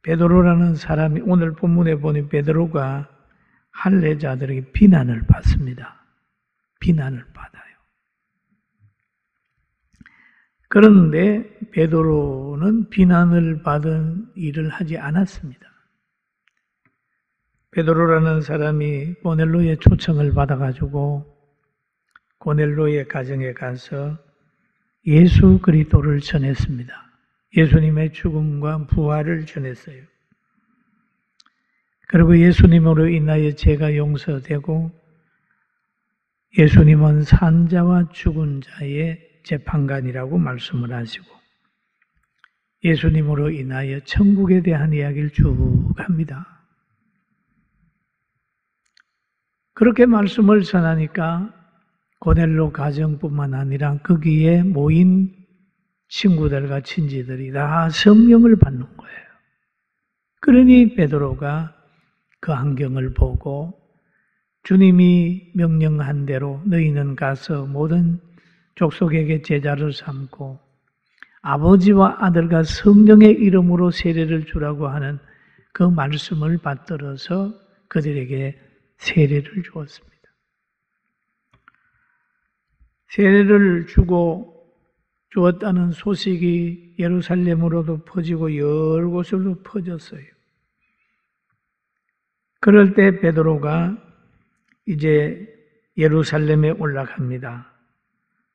베드로라는 사람이 오늘 본문에 보니 베드로가 할례자들에게 비난을 받습니다. 비난을 받아요. 그런데 베드로는 비난을 받은 일을 하지 않았습니다. 베드로라는 사람이 고넬로의 초청을 받아가지고 고넬로의 가정에 가서 예수 그리스도를 전했습니다. 예수님의 죽음과 부활을 전했어요. 그리고 예수님으로 인하여 죄가 용서되고 예수님은 산자와 죽은 자의 재판관이라고 말씀을 하시고 예수님으로 인하여 천국에 대한 이야기를 쭉 합니다. 그렇게 말씀을 전하니까 고넬로 가정뿐만 아니라 거기에 모인 친구들과 친지들이 다 성령을 받는 거예요. 그러니 베드로가 그 환경을 보고 주님이 명령한 대로 너희는 가서 모든 족속에게 제자를 삼고 아버지와 아들과 성령의 이름으로 세례를 주라고 하는 그 말씀을 받들어서 그들에게 세례를 주었습니다. 세례를 주었다는 소식이 예루살렘으로도 퍼지고 여러 곳으로 퍼졌어요. 그럴 때 베드로가 이제 예루살렘에 올라갑니다.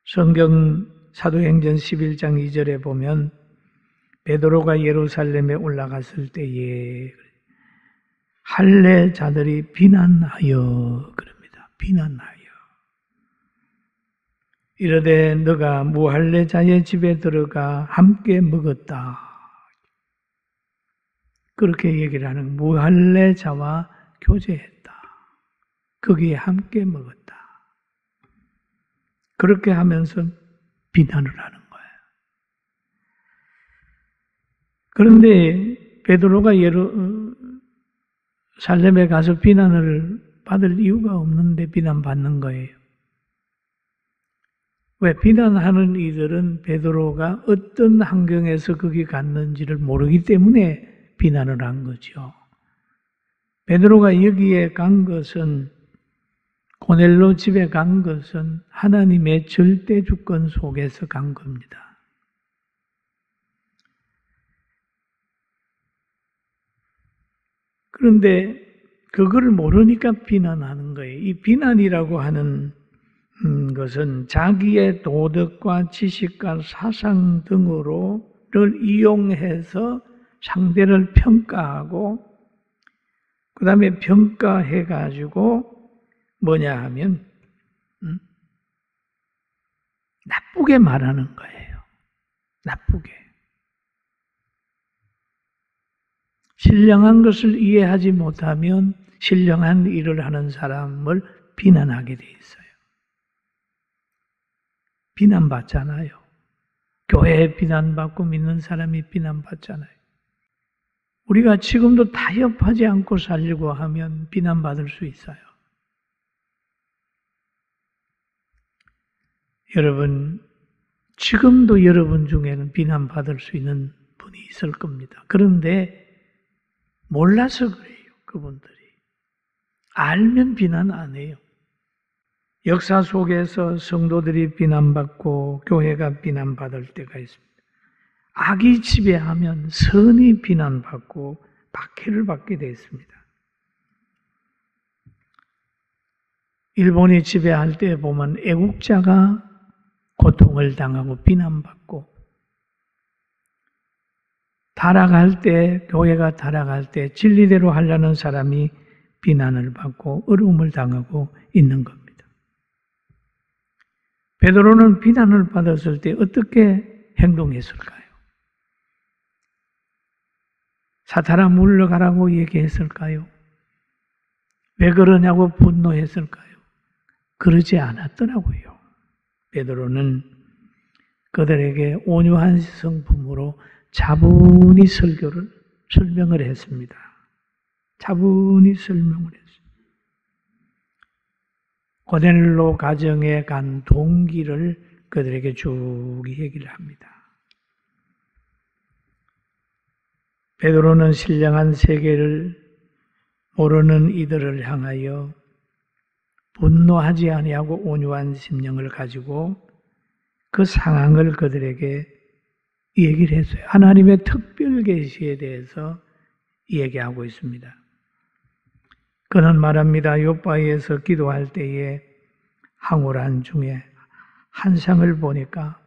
성경 사도행전 11장 2절에 보면 베드로가 예루살렘에 올라갔을 때에 할례자들이 비난하여 그럽니다. 비난하여. 이르되 너가 무할례자의 집에 들어가 함께 먹었다. 그렇게 얘기를 하는 무할례자와 교제했다. 거기에 함께 먹었다. 그렇게 하면서 비난을 하는 거예요. 그런데 베드로가 예루살렘에 가서 비난을 받을 이유가 없는데 비난받는 거예요. 왜? 비난하는 이들은 베드로가 어떤 환경에서 거기 갔는지를 모르기 때문에 비난을 한 거죠. 베드로가 여기에 간 것은 고넬로 집에 간 것은 하나님의 절대 주권 속에서 간 겁니다. 그런데 그걸 모르니까 비난하는 거예요. 이 비난이라고 하는 것은 자기의 도덕과 지식과 사상 등으로를 이용해서 상대를 평가하고 그 다음에 평가해가지고 뭐냐 하면 나쁘게 말하는 거예요. 나쁘게. 신령한 것을 이해하지 못하면 신령한 일을 하는 사람을 비난하게 돼 있어요. 비난받잖아요. 교회에 비난받고 믿는 사람이 비난받잖아요. 우리가 지금도 타협하지 않고 살려고 하면 비난받을 수 있어요. 여러분, 지금도 여러분 중에는 비난받을 수 있는 분이 있을 겁니다. 그런데 몰라서 그래요, 그분들이. 알면 비난 안 해요. 역사 속에서 성도들이 비난받고 교회가 비난받을 때가 있습니다. 악이 지배하면 선이 비난받고 박해를 받게 되어 있습니다. 일본이 지배할 때 보면 애국자가 고통을 당하고 비난받고 타락할 때, 교회가 타락할 때 진리대로 하려는 사람이 비난을 받고 어려움을 당하고 있는 겁니다. 베드로는 비난을 받았을 때 어떻게 행동했을까요? 사탄아 물러가라고 얘기했을까요? 왜 그러냐고 분노했을까요? 그러지 않았더라고요. 베드로는 그들에게 온유한 성품으로 차분히 설명을 했습니다. 차분히 설명을 했습니다. 고넬로 가정에 간 동기를 그들에게 쭉 얘기를 합니다. 베드로는 신령한 세계를 모르는 이들을 향하여 분노하지 아니하고 온유한 심령을 가지고 그 상황을 그들에게 얘기를 했어요. 하나님의 특별 계시에 대해서 얘기하고 있습니다. 그는 말합니다. 요바에서 기도할 때에 황홀한 중에 한상을 보니까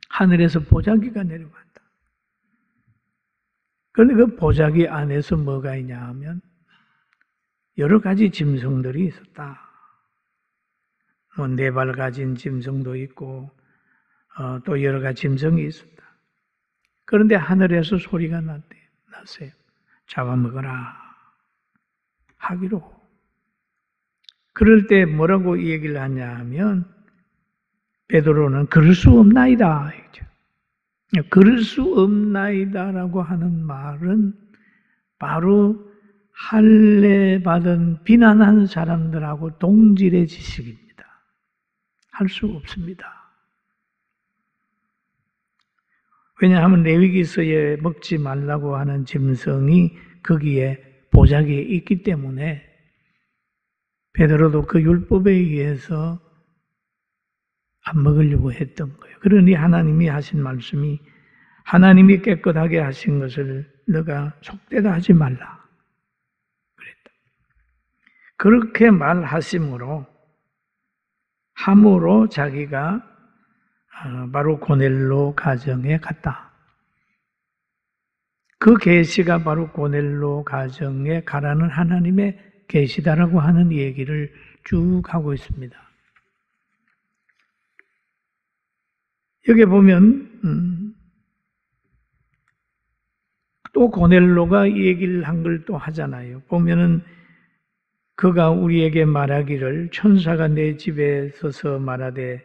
하늘에서 보자기가 내려간다. 그런데 그 보자기 안에서 뭐가 있냐 하면 여러 가지 짐승들이 있었다. 네 발 가진 짐승도 있고 또 여러 가지 짐승이 있었다. 그런데 하늘에서 소리가 났어요. 잡아먹어라 하기로. 그럴 때 뭐라고 얘기를 하냐 하면 베드로는 그럴 수 없나이다. 그럴 수 없나이다라고 하는 말은 바로 할례받은 비난한 사람들하고 동질의 지식입니다. 할 수 없습니다. 왜냐하면 레위기서에 먹지 말라고 하는 짐승이 거기에 보자기에 있기 때문에 베드로도 그 율법에 의해서 안 먹으려고 했던 거예요. 그러니 하나님이 하신 말씀이 하나님이 깨끗하게 하신 것을 너가 속되다 하지 말라 그랬다. 그렇게 말하심으로 함으로 자기가 바로 고넬로 가정에 갔다. 그 계시가 바로 고넬로 가정에 가라는 하나님의 계시다라고 하는 얘기를 쭉 하고 있습니다. 여기 보면 또 고넬로가 이 얘기를 한 걸 또 하잖아요. 보면은 그가 우리에게 말하기를 천사가 내 집에 서서 말하되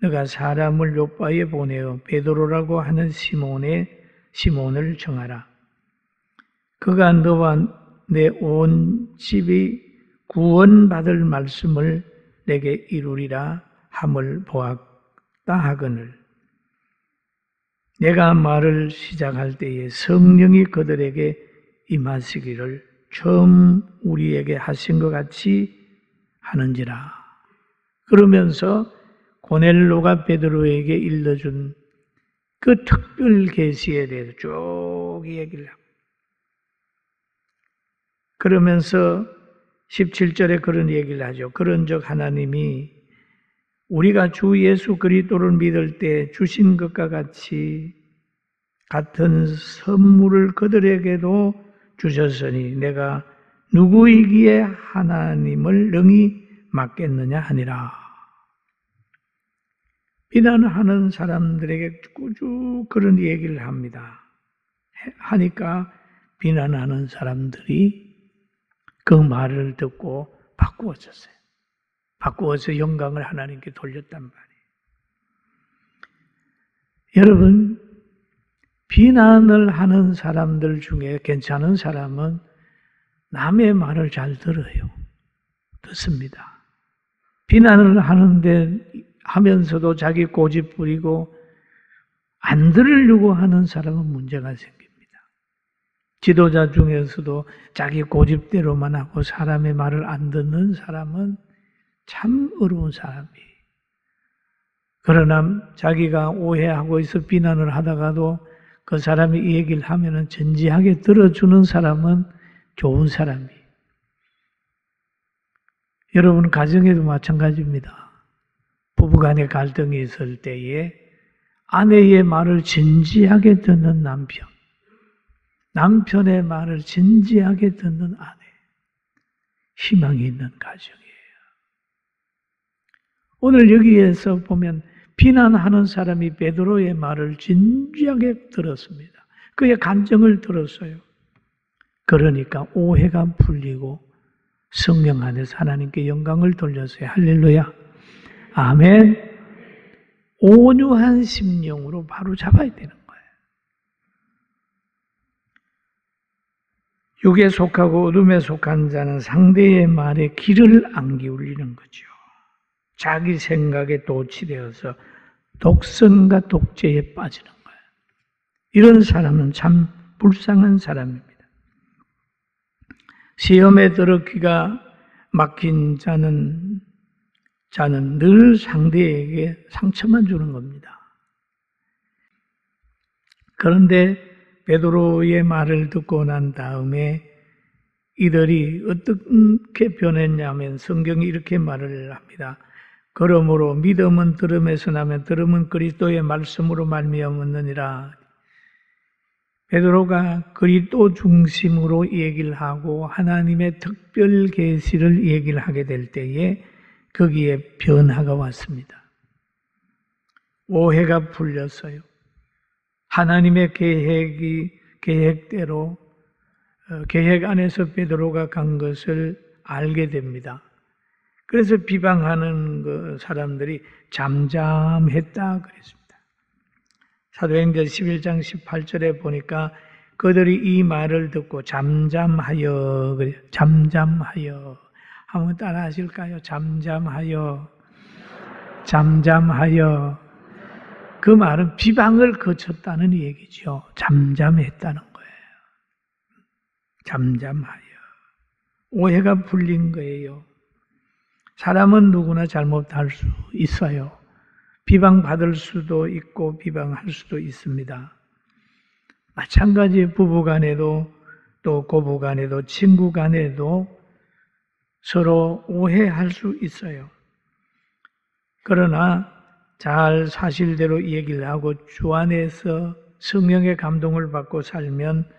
너가 사람을 요바에 보내어 베드로라고 하는 시몬을 정하라. 그가 너와 내 온 집이 구원받을 말씀을 내게 이루리라 함을 보았다 하거늘 내가 말을 시작할 때에 성령이 그들에게 임하시기를 처음 우리에게 하신 것 같이 하는지라. 그러면서 고넬로가 베드로에게 일러준 그 특별 계시에 대해서 쭉 얘기를 하고 그러면서 17절에 그런 얘기를 하죠. 그런즉 하나님이 우리가 주 예수 그리스도를 믿을 때 주신 것과 같은 선물을 그들에게도 주셨으니 내가 누구이기에 하나님을 능히 맡겠느냐 하니라. 비난하는 사람들에게 꾸준히 그런 얘기를 합니다. 하니까 비난하는 사람들이 그 말을 듣고 바꾸어졌어요. 바꾸어서 영광을 하나님께 돌렸단 말이에요. 여러분, 비난을 하는 사람들 중에 괜찮은 사람은 남의 말을 잘 들어요. 듣습니다. 비난을 하면서도 자기 고집 부리고 안 들으려고 하는 사람은 문제가 생깁니다. 지도자 중에서도 자기 고집대로만 하고 사람의 말을 안 듣는 사람은 참 어려운 사람이에요. 그러나 자기가 오해하고 있어 비난을 하다가도 그 사람이 이 얘기를 하면은 진지하게 들어주는 사람은 좋은 사람이에요. 여러분 가정에도 마찬가지입니다. 부부간에 갈등이 있을 때에 아내의 말을 진지하게 듣는 남편, 남편의 말을 진지하게 듣는 아내, 희망이 있는 가정이에요. 오늘 여기에서 보면 비난하는 사람이 베드로의 말을 진지하게 들었습니다. 그의 감정을 들었어요. 그러니까 오해가 풀리고 성령 안에서 하나님께 영광을 돌렸어요. 할렐루야. 아멘. 온유한 심령으로 바로 잡아야 되는 거예요. 육에 속하고 어둠에 속한 자는 상대의 말에 귀를 안 기울이는 거죠. 자기 생각에 도취되어서 독선과 독재에 빠지는 거예요. 이런 사람은 참 불쌍한 사람입니다. 시험에 들어 귀가 막힌 자는 늘 상대에게 상처만 주는 겁니다. 그런데 베드로의 말을 듣고 난 다음에 이들이 어떻게 변했냐면 성경이 이렇게 말을 합니다. 그러므로 믿음은 들음에서 나면 들음은 그리스도의 말씀으로 말미암았느니라. 베드로가 그리스도 중심으로 얘기를 하고 하나님의 특별 계시를 얘기를 하게 될 때에 거기에 변화가 왔습니다. 오해가 풀렸어요. 하나님의 계획대로 계획 안에서 베드로가 간 것을 알게 됩니다. 그래서 비방하는 사람들이 잠잠했다 그랬습니다. 사도행전 11장 18절에 보니까 그들이 이 말을 듣고 잠잠하여 그래요. 잠잠하여. 한번 따라 하실까요? 잠잠하여. 잠잠하여. 그 말은 비방을 거쳤다는 얘기죠. 잠잠했다는 거예요. 잠잠하여. 오해가 풀린 거예요. 사람은 누구나 잘못할 수 있어요. 비방받을 수도 있고 비방할 수도 있습니다. 마찬가지 부부간에도 또 고부간에도 친구간에도 서로 오해할 수 있어요. 그러나 잘 사실대로 얘기를 하고 주 안에서 성령의 감동을 받고 살면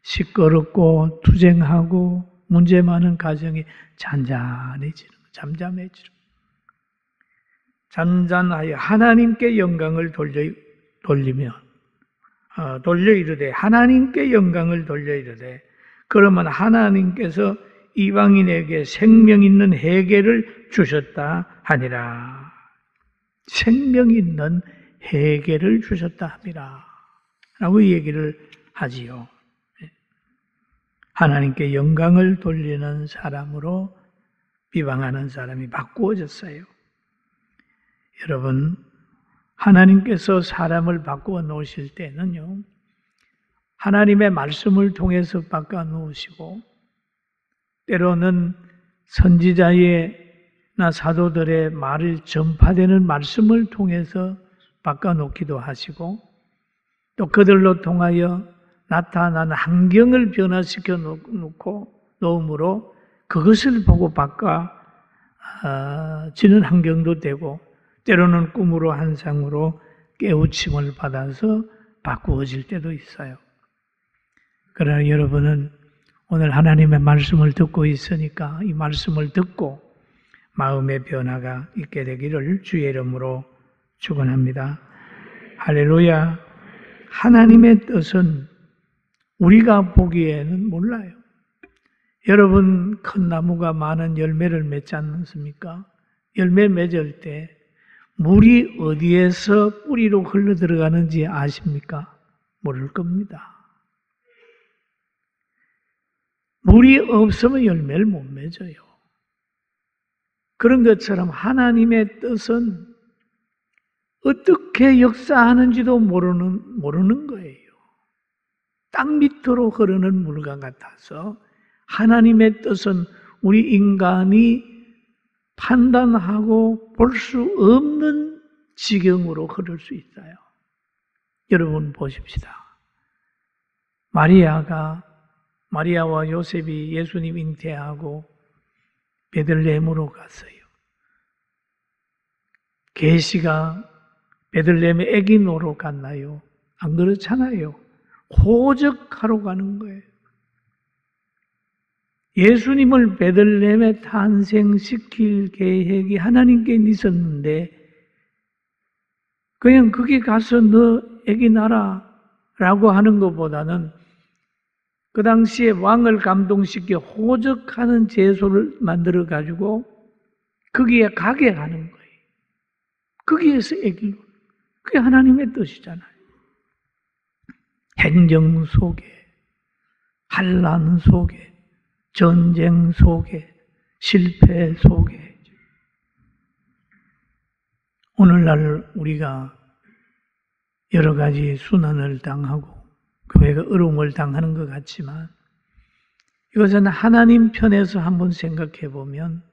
시끄럽고 투쟁하고 문제 많은 가정이 잔잔해지는 거예요. 잠잠해지는 거예요. 잔잔하여 하나님께 영광을 돌려 이르되 하나님께 영광을 돌려 이르되 그러면 하나님께서 이방인에게 생명 있는 해계를 주셨다 하니라. 생명 있는 해계를 주셨다 함이라 라고 얘기를 하지요. 하나님께 영광을 돌리는 사람으로 비방하는 사람이 바꾸어졌어요. 여러분, 하나님께서 사람을 바꾸어 놓으실 때는요, 하나님의 말씀을 통해서 바꿔 놓으시고 때로는 선지자나 사도들의 말을 전파되는 말씀을 통해서 바꿔 놓기도 하시고 또 그들로 통하여 나타난 환경을 변화시켜 놓음으로 그것을 보고 바꿔지는 환경도 되고 때로는 꿈으로 환상으로 깨우침을 받아서 바꾸어질 때도 있어요. 그러나 여러분은 오늘 하나님의 말씀을 듣고 있으니까 이 말씀을 듣고 마음의 변화가 있게 되기를 주의 이름으로 축원합니다. 할렐루야. 하나님의 뜻은 우리가 보기에는 몰라요. 여러분 큰 나무가 많은 열매를 맺지 않습니까? 열매 맺을 때 물이 어디에서 뿌리로 흘러 들어가는지 아십니까? 모를 겁니다. 물이 없으면 열매를 못 맺어요. 그런 것처럼 하나님의 뜻은 어떻게 역사하는지도 모르는 거예요. 땅 밑으로 흐르는 물과 같아서 하나님의 뜻은 우리 인간이 판단하고 볼 수 없는 지경으로 흐를 수 있어요. 여러분 보십시다. 마리아와 요셉이 예수님 잉태하고 베들레헴으로 갔어요. 계시가 베들레헴에 아기 놓으러 갔나요? 안 그렇잖아요. 호적하러 가는 거예요. 예수님을 베들레헴에 탄생시킬 계획이 하나님께 있었는데 그냥 거기 가서 너 아기 낳아라고 하는 것보다는 그 당시에 왕을 감동시켜 호적하는 제소를 만들어 가지고 거기에 가게 하는 거예요. 거기에서 아기를. 그게 하나님의 뜻이잖아요. 행정 속에, 환난 속에, 전쟁 속에, 실패 속에. 오늘날 우리가 여러 가지 순환을 당하고 교회가 어려움을 당하는 것 같지만 이것은 하나님 편에서 한번 생각해 보면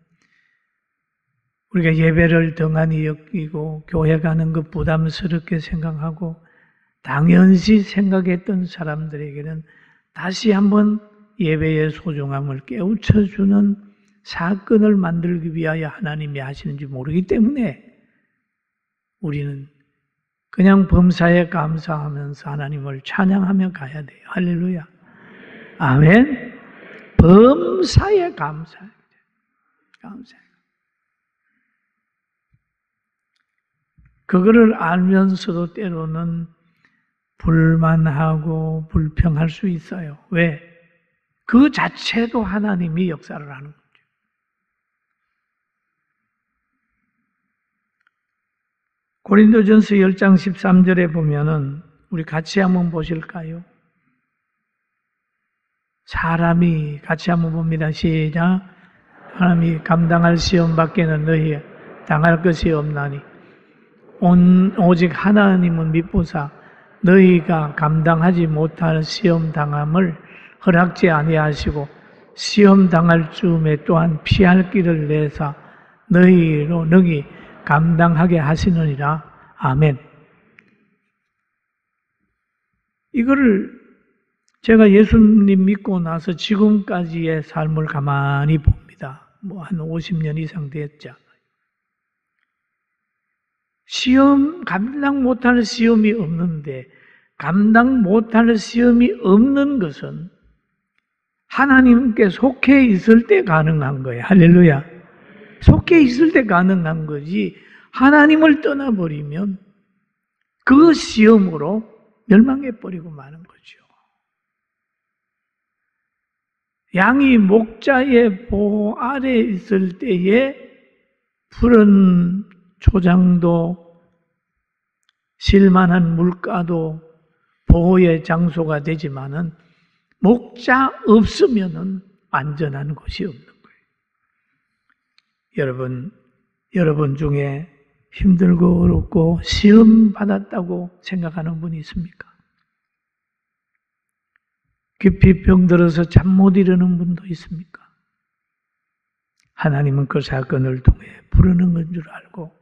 우리가 예배를 등한히 여기고 교회 가는 것 부담스럽게 생각하고 당연시 생각했던 사람들에게는 다시 한번 예배의 소중함을 깨우쳐주는 사건을 만들기 위하여 하나님이 하시는지 모르기 때문에 우리는 그냥 범사에 감사하면서 하나님을 찬양하며 가야 돼요. 할렐루야. 아멘. 범사에 감사해야 돼요. 감사해요. 그거를 알면서도 때로는 불만하고 불평할 수 있어요. 왜? 그 자체도 하나님이 역사를 하는 거죠. 고린도전서 10장 13절에 보면은 우리 같이 한번 보실까요? 사람이 같이 한번 봅니다. 시작. 사람이 감당할 시험 밖에는 너희 당할 것이 없나니 오직 하나님은 미쁘사 너희가 감당하지 못할 시험 당함을 허락지 아니하시고 시험 당할 즈음에 또한 피할 길을 내사 너희로 능히 감당하게 하시느니라. 아멘. 이거를 제가 예수님 믿고 나서 지금까지의 삶을 가만히 봅니다. 한 50년 이상 됐죠. 시험, 감당 못할 시험이 없는데 감당 못할 시험이 없는 것은 하나님께 속해 있을 때 가능한 거예요. 할렐루야. 속해 있을 때 가능한 거지 하나님을 떠나버리면 그 시험으로 멸망해버리고 마는 거죠. 양이 목자의 보호 아래에 있을 때에 푸른 초장도 실만한 물가도 보호의 장소가 되지만은 목자 없으면은 안전한 곳이 없는 거예요. 여러분 중에 힘들고 어렵고 시험 받았다고 생각하는 분이 있습니까? 깊이 병들어서 잠 못 이루는 분도 있습니까? 하나님은 그 사건을 통해 부르는 건 줄 알고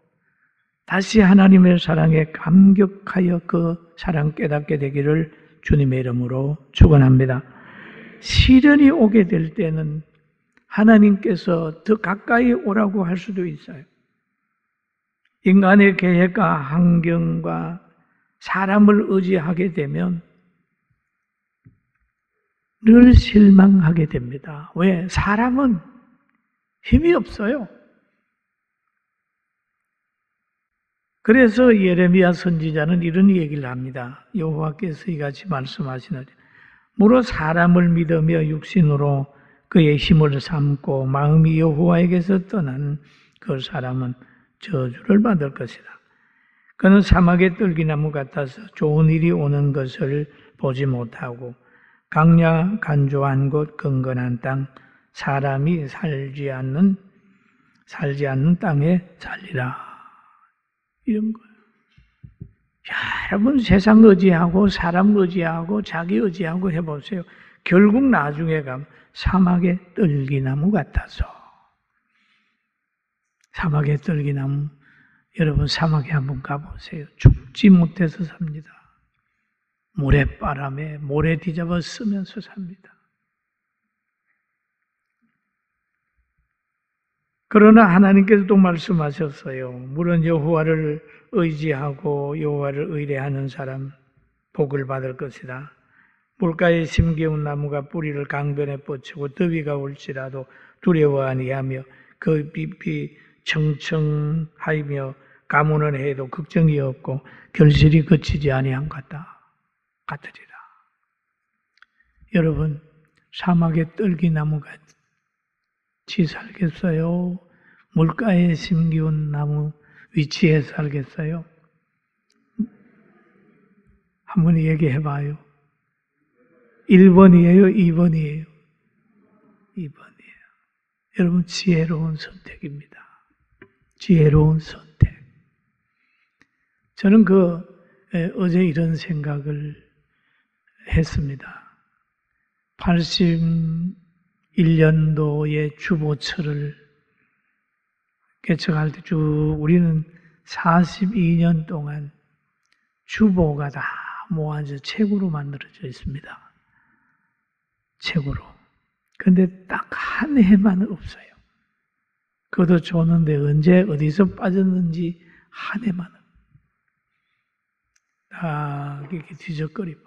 다시 하나님의 사랑에 감격하여 그 사랑 깨닫게 되기를 주님의 이름으로 축원합니다. 시련이 오게 될 때는 하나님께서 더 가까이 오라고 할 수도 있어요. 인간의 계획과 환경과 사람을 의지하게 되면 늘 실망하게 됩니다. 왜? 사람은 힘이 없어요. 그래서 예레미야 선지자는 이런 얘기를 합니다. 여호와께서 이같이 말씀하시노니 무릇 사람을 믿으며 육신으로 그의 힘을 삼고 마음이 여호와에게서 떠난 그 사람은 저주를 받을 것이다. 그는 사막의 떨기나무 같아서 좋은 일이 오는 것을 보지 못하고 강야 간조한 곳 건건한 땅 사람이 살지 않는 땅에 살리라. 이런 거예요. 여러분 세상 의지하고 사람 의지하고 자기 의지하고 해보세요. 결국 나중에 가면 사막의 떨기나무 같아서. 사막의 떨기나무, 여러분 사막에 한번 가보세요. 죽지 못해서 삽니다. 모래바람에 모래 뒤잡아 쓰면서 삽니다. 그러나 하나님께서 또 말씀하셨어요. 물론 여호와를 의지하고 여호와를 의뢰하는 사람 복을 받을 것이다. 물가에 심겨운 나무가 뿌리를 강변에 뻗치고 더위가 올지라도 두려워 아니하며 그 빛이 청청하이며 가무는 해도 걱정이 없고 결실이 그치지 아니한 같으리라. 여러분 사막에 떨기나무 같이 살겠어요? 물가에 심기운 나무 위치에 살겠어요? 한번 얘기해봐요. 1번이에요? 2번이에요? 2번이에요. 여러분 지혜로운 선택입니다. 지혜로운 선택. 저는 어제 이런 생각을 했습니다. 81년도에 주보처를 개척할 때 쭉 우리는 42년 동안 주보가 다 모아져 책으로 만들어져 있습니다. 책으로. 근데 딱 한 해만 없어요. 그것도 줬는데 언제 어디서 빠졌는지 한 해만 딱 이렇게 뒤적거리고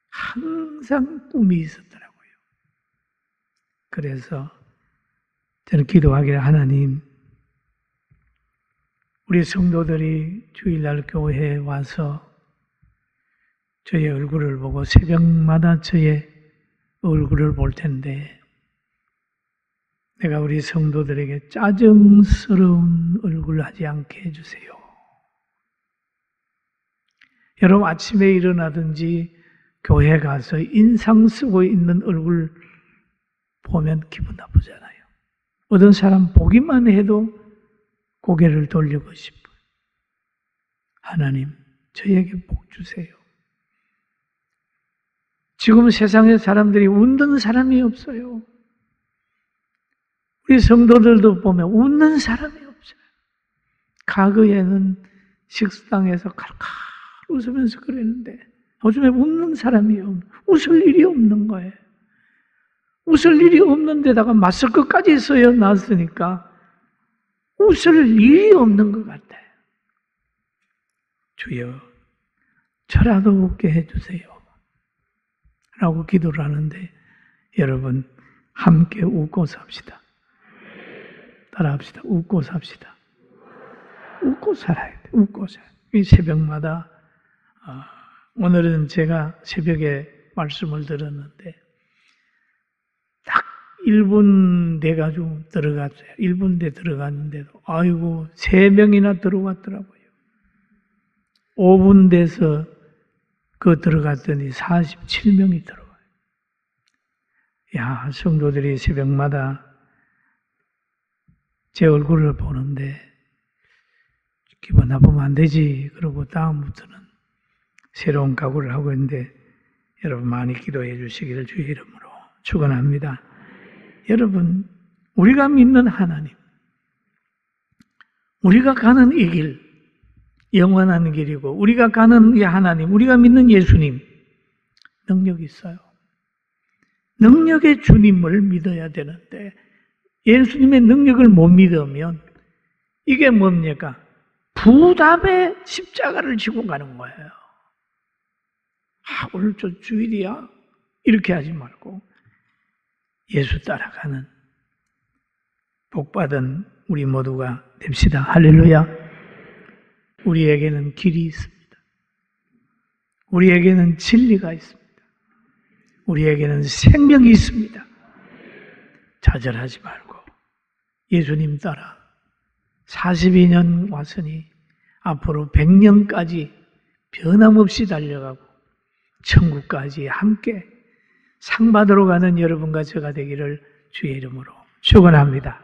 항상 꿈이 있었더라고요. 그래서 저는 기도하기를 하나님, 우리 성도들이 주일날 교회에 와서 저의 얼굴을 보고 새벽마다 저의 얼굴을 볼 텐데 내가 우리 성도들에게 짜증스러운 얼굴 하지 않게 해주세요. 여러분 아침에 일어나든지 교회 가서 인상 쓰고 있는 얼굴 보면 기분 나쁘잖아요. 어떤 사람 보기만 해도 고개를 돌리고 싶어요. 하나님, 저에게 복 주세요. 지금 세상에 사람들이 웃는 사람이 없어요. 우리 성도들도 보면 웃는 사람이 없어요. 과거에는 식당에서 칼칼 웃으면서 그랬는데 요즘에 웃는 사람이 웃을 일이 없는 거예요. 웃을 일이 없는 데다가 마스크까지 써야 놨으니까 웃을 일이 없는 것 같아요. 주여, 저라도 웃게 해주세요. 라고 기도를 하는데 여러분 함께 웃고 삽시다. 따라합시다. 웃고 삽시다. 웃고 살아야 돼. 웃고 살아야 돼. 이 새벽마다 오늘은 제가 새벽에 말씀을 들었는데 딱 1분 돼가지고 들어갔어요. 1분 돼 들어갔는데도 아이고 3명이나 들어왔더라고요. 5분 돼서 들어갔더니 47명이 들어와요. 야, 성도들이 새벽마다 제 얼굴을 보는데 기분 나쁘면 안 되지. 그러고 다음부터는 새로운 각오를 하고 있는데 여러분 많이 기도해 주시기를 주의 이름으로 축원합니다. 여러분, 우리가 믿는 하나님, 우리가 가는 이 길, 영원한 길이고 우리가 가는 이 하나님, 우리가 믿는 예수님, 능력이 있어요. 능력의 주님을 믿어야 되는데 예수님의 능력을 못 믿으면 이게 뭡니까? 부담의 십자가를 지고 가는 거예요. 오늘 저 주일이야? 이렇게 하지 말고 예수 따라가는 복받은 우리 모두가 됩시다. 할렐루야. 우리에게는 길이 있습니다. 우리에게는 진리가 있습니다. 우리에게는 생명이 있습니다. 좌절하지 말고 예수님 따라 42년 왔으니 앞으로 100년까지 변함없이 달려가고 천국까지 함께 상 받으러 가는 여러분과 제가 되기를 주의 이름으로 축원합니다.